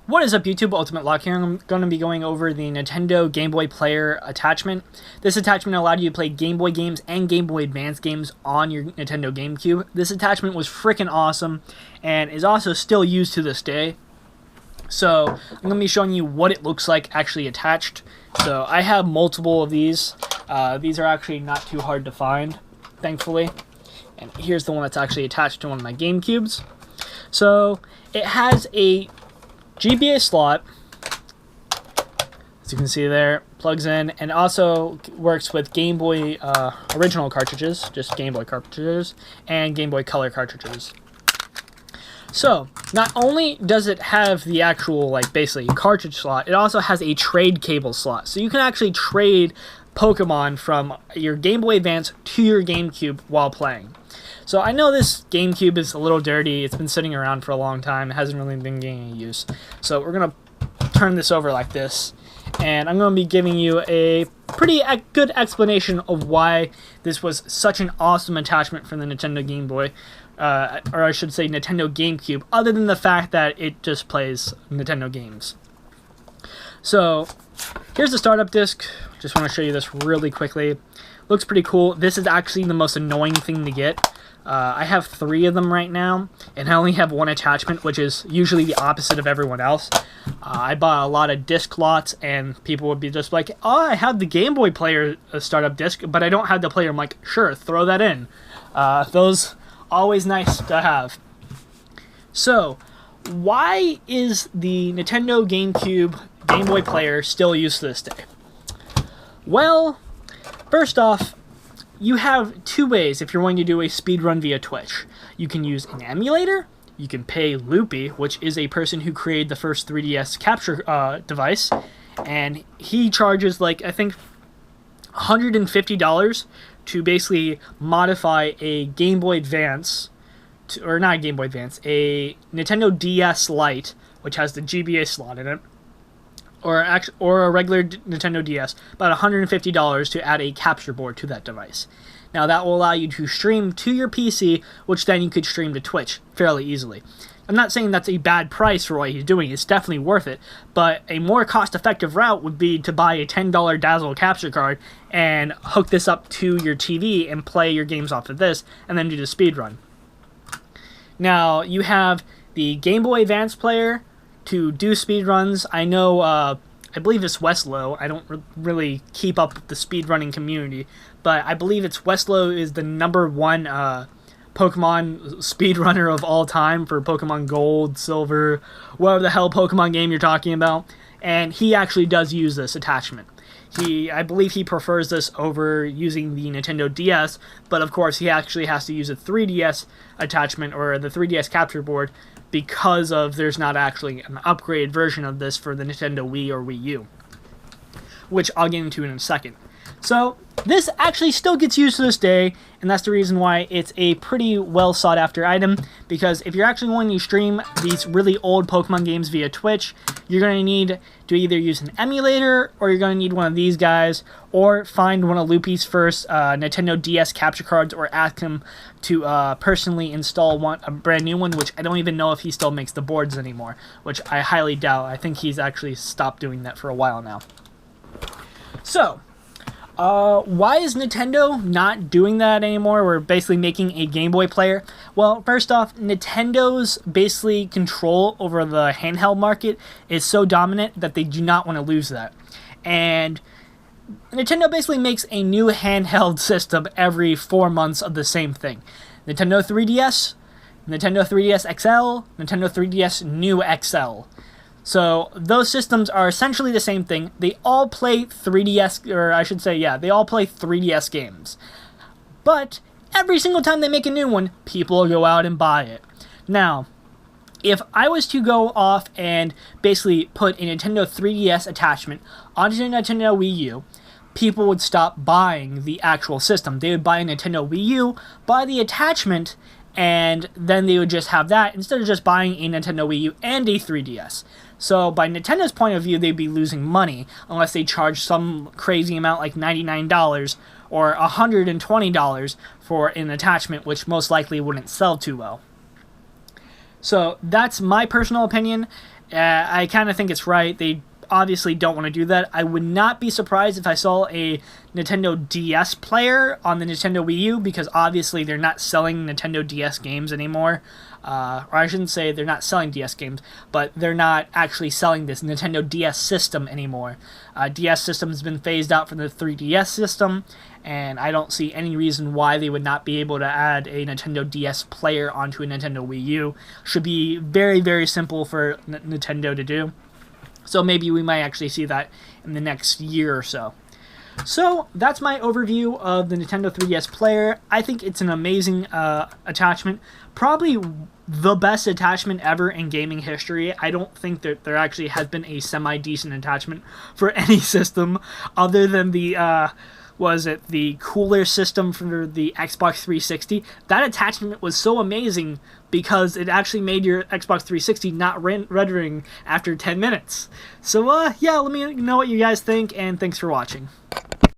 What is up, YouTube? Ultimate Lock here. I'm going to be going over the Nintendo GameBoy Player attachment. This attachment allowed you to play Game Boy games and Game Boy Advance games on your Nintendo GameCube. This attachment was freaking awesome and is also still used to this day. So I'm going to be showing you what it looks like actually attached. So I have multiple of these. These are actually not too hard to find, thankfully. And here's the one that's actually attached to one of my GameCubes. So it has a GBA slot, as you can see there, plugs in, and also works with Game Boy original cartridges, just Game Boy cartridges, and Game Boy Color cartridges. So, not only does it have the actual, basically cartridge slot, it also has a trade cable slot. So you can actually trade Pokemon from your Game Boy Advance to your GameCube while playing. So I know this GameCube is a little dirty. It's been sitting around for a long time. It hasn't really been getting any use. So we're going to turn this over like this. And I'm going to be giving you a pretty good explanation of why this was such an awesome attachment for the Nintendo Game Boy. Or I should say Nintendo GameCube, other than the fact that it just plays Nintendo games. So here's the startup disc. Just want to show you this really quickly. Looks pretty cool. This is actually the most annoying thing to get. I have 3 of them right now, and I only have 1 attachment, which is usually the opposite of everyone else. I bought a lot of disc lots, and people would be just like, oh, I have the Game Boy Player startup disc, but I don't have the player. I'm like, sure, throw that in. Those always nice to have. So, why is the Nintendo GameCube Game Boy Player still used to this day? Well, first off, you have 2 ways if you're wanting to do a speedrun via Twitch. You can use an emulator, you can pay Loopy, which is a person who created the first 3DS capture device, and he charges, I think, $150 to basically modify a Game Boy Advance, or not a Game Boy Advance, a Nintendo DS Lite, which has the GBA slot in it, or a regular Nintendo DS, about $150 to add a capture board to that device. Now that will allow you to stream to your PC, which then you could stream to Twitch fairly easily. I'm not saying that's a bad price for what he's doing, it's definitely worth it, but a more cost-effective route would be to buy a $10 Dazzle capture card and hook this up to your TV and play your games off of this, and then do the speedrun. Now, you have the Game Boy Advance player to do speedruns. I know, I believe it's Westlow. I don't really keep up with the speedrunning community, but I believe it's Westlow is the #1 Pokemon speedrunner of all time for Pokemon Gold, Silver, whatever the hell Pokemon game you're talking about, and he actually does use this attachment. I believe he prefers this over using the Nintendo DS, but of course he actually has to use a 3DS attachment, or the 3DS capture board, because there's not actually an upgraded version of this for the Nintendo Wii or Wii U, which I'll get into in a second. So this actually still gets used to this day, and that's the reason why it's a pretty well sought after item, because if you're actually wanting to stream these really old Pokemon games via Twitch, you're going to need to either use an emulator, or you're going to need one of these guys, or find one of Loopy's first Nintendo DS capture cards, or ask him to personally install a brand new one, which I don't even know if he still makes the boards anymore, which I highly doubt. I think he's actually stopped doing that for a while now. So, why is Nintendo not doing that anymore? We're basically making a Game Boy player. Well, first off, Nintendo's basically control over the handheld market is so dominant that they do not want to lose that. And Nintendo basically makes a new handheld system every 4 months of the same thing. Nintendo 3DS, Nintendo 3DS XL, Nintendo 3DS New XL. So those systems are essentially the same thing. They all play 3DS, or I should say, yeah, they all play 3DS games. But every single time they make a new one, people will go out and buy it. Now, if I was to go off and basically put a Nintendo 3DS attachment onto the Nintendo Wii U, people would stop buying the actual system. They would buy a Nintendo Wii U, buy the attachment, and then they would just have that instead of just buying a Nintendo Wii U and a 3DS. So by Nintendo's point of view, they'd be losing money unless they charge some crazy amount like $99 or $120 for an attachment, which most likely wouldn't sell too well. So that's my personal opinion. I kind of think it's right. They obviously don't want to do that. I would not be surprised if I saw a Nintendo DS player on the Nintendo Wii U, because obviously they're not selling Nintendo DS games anymore. Or I shouldn't say they're not selling DS games, but they're not actually selling this Nintendo DS system anymore. DS system has been phased out from the 3DS system, and I don't see any reason why they would not be able to add a Nintendo DS player onto a Nintendo Wii U. Should be very, very simple for Nintendo to do. So maybe we might actually see that in the next year or so. So that's my overview of the Nintendo 3DS player. I think it's an amazing attachment. Probably the best attachment ever in gaming history. I don't think that there actually has been a semi-decent attachment for any system other than the the cooler system for the Xbox 360. That attachment was so amazing because it actually made your Xbox 360 not rendering after 10 minutes. So yeah, let me know what you guys think, and thanks for watching.